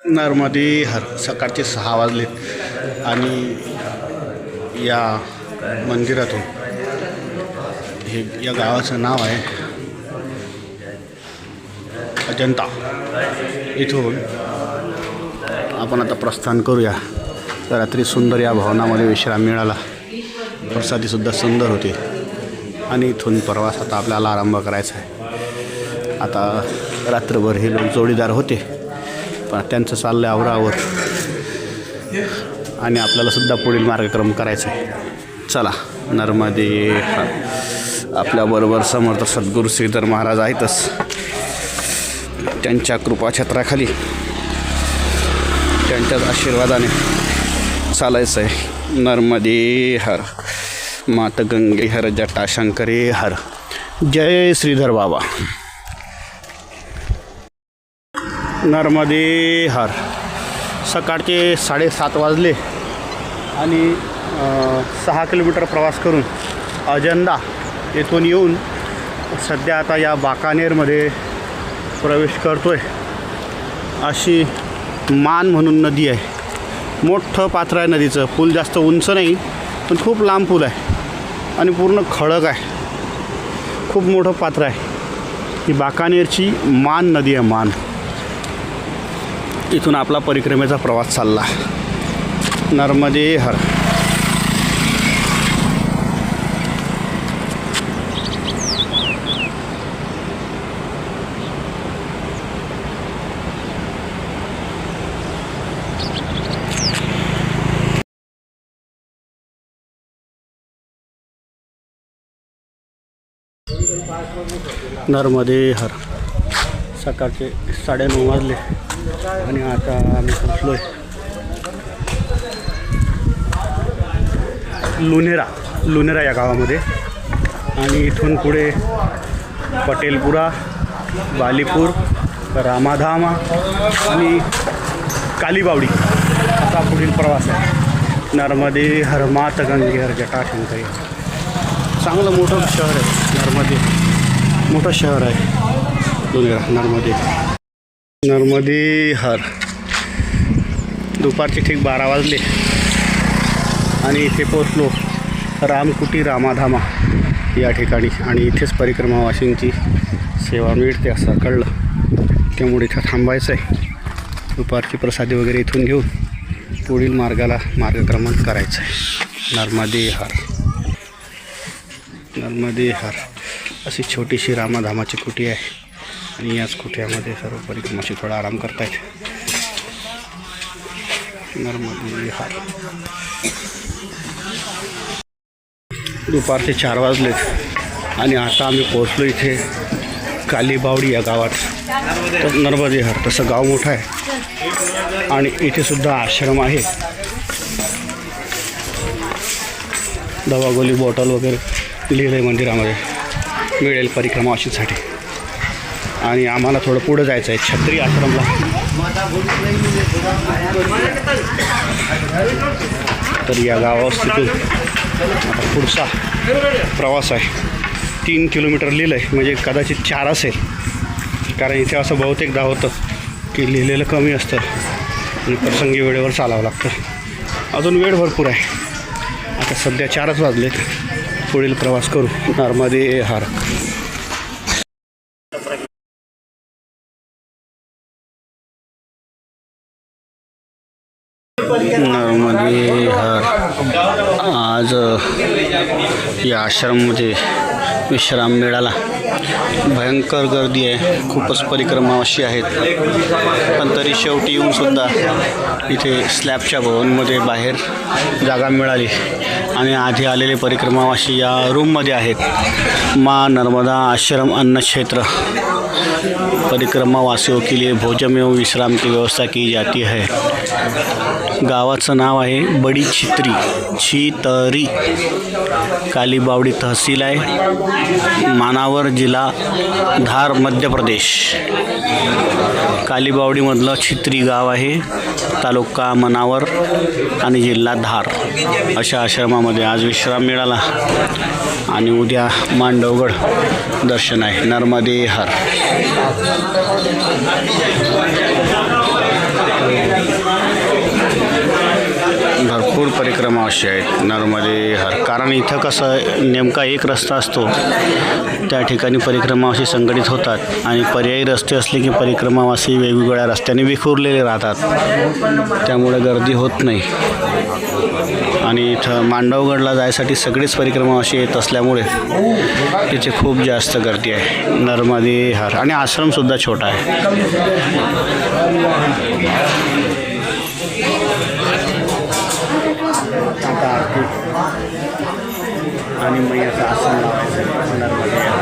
नर्मदे हर सकाळचे 6 वाजलेत आणि या मंदिरातून हे या गावाचं नाव आहे अजंता। इथून आपण आता प्रस्थान करूया। रात्री सुंदर या भवनामध्ये विश्राम मिळाला, प्रसादीसुद्धा सुंदर होती आणि इथून प्रवास आता आपल्याला आरंभ करायचा आहे। आता रात्रभर हे लोक जोडीदार होते, पण त्यांचं चाललं आहे आवरावर आणि आपल्याला सुद्धा पुढील मार्गक्रम करायचा आहे। चला, नर्मदे आपल्याबरोबर समर्थ सद्गुरू श्रीधर महाराज आहेतच, त्यांच्या कृपाछत्राखाली त्यांच्याच आशीर्वादाने चालायचं आहे। नर्मदे हर, मात गंगे हर, जटाशंकरे हर, जय श्रीधर बाबा। नर्मदे हर, सकाळचे 7:30 वाजले आणि 6 किलोमीटर प्रवास करून अजंता येथून येऊन सध्या आता या बाकानेरमध्ये प्रवेश करतोय। अशी मान म्हणून नदी आहे, मोठं पात्र आहे नदीचं। पूल जास्त उंच नाही, पण खूप लांब पूल आहे आणि पूर्ण खडक आहे, खूप मोठं पात्र आहे। ही बाकानेरची मान नदी आहे, मान। इथून आपला परिक्रमेचा प्रवास चालला। नर्मदे हर। नर्मदे हर, सकाळचे 9:30 वाजले आणि आता आम्ही पोचलो आहे लुनेरा या गावामध्ये। आणि इथून पुढे पटेलपुरा, बालीपूर, रामाधामा आणि कालीबावडी असा पुढील प्रवास आहे। नर्मदे हर, मात गंगे हर, जटाशंकरी। चांगलं मोठं शहर आहे नर्मदे, मोठं शहर आहे लुनेरा। नर्मदे हर। दुपारचे ठीक 12 वाजले आणि इथे पोचलो रामकुटी रामाधामा या ठिकाणी, आणि इथेच परिक्रमावासींची सेवा मिळते असं कळलं, त्यामुळे इथं थांबायचं आहे। दुपारची प्रसादी वगैरे इथून घेऊन पुढील मार्गक्रमण करायचं आहे। नर्मदे हर अशी छोटीशी रामाधामाची कुटी आहे आणि याच कुट्यामध्ये सर्व परिक्रमाशी थोडा आराम करतायत। नर्मदे हर। दुपारचे 4 वाजलेत आणि आता आम्ही पोहोचलो इथे कालीबावडी या गावात। तर नर्मदे हर तसं गाव मोठं आहे आणि इथे सुद्धा आश्रम आहे। दवा गोळी बॉटल वगैरे लिहिलं आहे मंदिरामध्ये, मिळेल परिक्रमावासींसाठी। आणि आम्हाला थोडं पुढं जायचं आहे छत्री आश्रमला। तर या गावापासून आता पुढचा प्रवास आहे 3 किलोमीटर लिहिलं आहे, म्हणजे कदाचित 4 असेल, कारण इथे असं बहुतेकदा होतं की लिहिलेलं कमी असतं आणि प्रसंगी वेळेवर चालावं लागतं। अजून वेळ भरपूर आहे, आता सध्या 4च वाजलेत। पुढील प्रवास करू। नर्मदे हर। नर्मदे हर। आज या आश्रममध्ये विश्राम मिळाला। भयंकर गर्दी आहे, खूपच परिक्रमावासी आहेत, पण तरी शेवटी येऊनसुद्धा इथे स्लॅबच्या भवनमध्ये बाहेर जागा मिळाली आणि आधी आलेले परिक्रमावासी या रूममध्ये आहेत। माँ नर्मदा आश्रम अन्न क्षेत्र, परिक्रमावासियों के लिए भोजन एवं विश्राम की व्यवस्था की जाती है। गावाचं नाव आहे बड़ी छितरी, कालीबावडी तहसील आहे, मानावर जिल्हा धार मध्य प्रदेश। कालीबावडीमधलं छित्री गाव आहे, तालुका मनावर आणि जिल्हा धार। अशा आश्रमामध्ये आज विश्राम मिळाला आणि उद्या मांडवगड दर्शन आहे। नर्मदे हर। अशी आहेत नर्मदे हर. कारण इथं कसं नेमका एक रस्ता असतो, त्या ठिकाणी परिक्रमावासी संघटित होतात आणि पर्यायी रस्ते असले की परिक्रमावासी वेगवेगळ्या रस्त्याने विखुरलेले राहतात, त्यामुळे गर्दी होत नाही. आणि इथं मांडवगडला जायसाठी सगळेच परिक्रमावासी येत असल्यामुळे तिथे खूप जास्त गर्दी आहे. नर्मदे हर. आणि आश्रमसुद्धा छोटा आहे. आता आरती आणि मग याचा आसन लावायचं नर्मदे हर.